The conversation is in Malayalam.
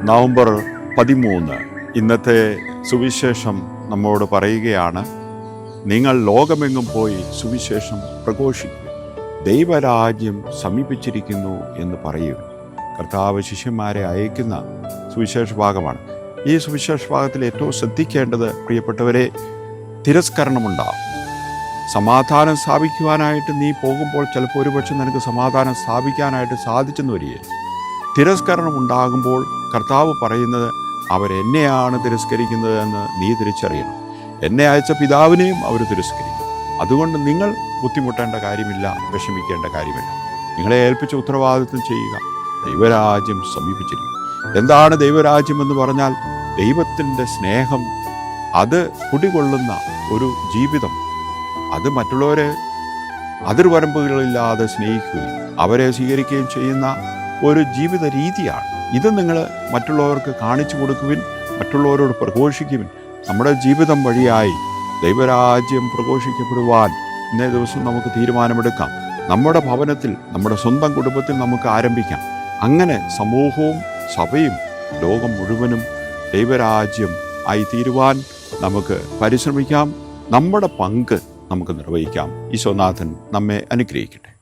നവംബർ 13 ഇന്നത്തെ സുവിശേഷം നമ്മോട് പറയുകയാണ്, നിങ്ങൾ ലോകമെങ്ങും പോയി സുവിശേഷം പ്രഘോഷിക്കുക, ദൈവരാജ്യം സമീപിച്ചിരിക്കുന്നു എന്ന് പറയുക. കർത്താവ് ശിഷ്യന്മാരെ അയക്കുന്ന സുവിശേഷ ഭാഗമാണ്. ഈ സുവിശേഷ ഭാഗത്തിൽ ഏറ്റവും ശ്രദ്ധിക്കേണ്ടത്, പ്രിയപ്പെട്ടവരെ, തിരസ്കരണമുണ്ടാകും. സമാധാനം സ്ഥാപിക്കുവാനായിട്ട് നീ പോകുമ്പോൾ ചിലപ്പോൾ ഒരുപക്ഷെ നിനക്ക് സമാധാനം സ്ഥാപിക്കാനായിട്ട് സാധിച്ചെന്ന് വരികയില്ല. തിരസ്കരണം ഉണ്ടാകുമ്പോൾ കർത്താവ് പറയുന്നത്, അവരെന്നെയാണ് തിരസ്കരിക്കുന്നത് എന്ന് നീ തിരിച്ചറിയണം. എന്നെ അയച്ച പിതാവിനെയും അവർ തിരസ്കരിക്കും. അതുകൊണ്ട് നിങ്ങൾ ബുദ്ധിമുട്ടേണ്ട കാര്യമില്ല, വിഷമിക്കേണ്ട കാര്യമില്ല. നിങ്ങളെ ഏൽപ്പിച്ച ഉത്തരവാദിത്വം ചെയ്യുക. ദൈവരാജ്യം സമീപിച്ചിരിക്കും. എന്താണ് ദൈവരാജ്യം എന്ന് പറഞ്ഞാൽ? ദൈവത്തിൻ്റെ സ്നേഹം, അത് കുടികൊള്ളുന്ന ഒരു ജീവിതം. അത് മറ്റുള്ളവരെ അതിർവരമ്പുകളില്ലാതെ സ്നേഹിക്കുകയും അവരെ സ്വീകരിക്കുകയും ചെയ്യുന്ന ഒരു ജീവിത രീതിയാണ്. ഇത് നിങ്ങൾ മറ്റുള്ളവർക്ക് കാണിച്ചു കൊടുക്കുവിൻ, മറ്റുള്ളവരോട് പ്രഘോഷിക്കുവിൻ. നമ്മുടെ ജീവിതം വഴിയായി ദൈവരാജ്യം പ്രഘോഷിക്കപ്പെടുവാൻ ഇന്നേ ദിവസം നമുക്ക് തീരുമാനമെടുക്കാം. നമ്മുടെ ഭവനത്തിൽ, നമ്മുടെ സ്വന്തം കുടുംബത്തിൽ നമുക്ക് ആരംഭിക്കാം. അങ്ങനെ സമൂഹവും സഭയും ലോകം മുഴുവനും ദൈവരാജ്യം ആയി തീരുവാൻ നമുക്ക് പരിശ്രമിക്കാം. നമ്മുടെ പങ്ക് നമുക്ക് നിർവഹിക്കാം. ഈശോനാഥൻ നമ്മെ അനുഗ്രഹിക്കട്ടെ.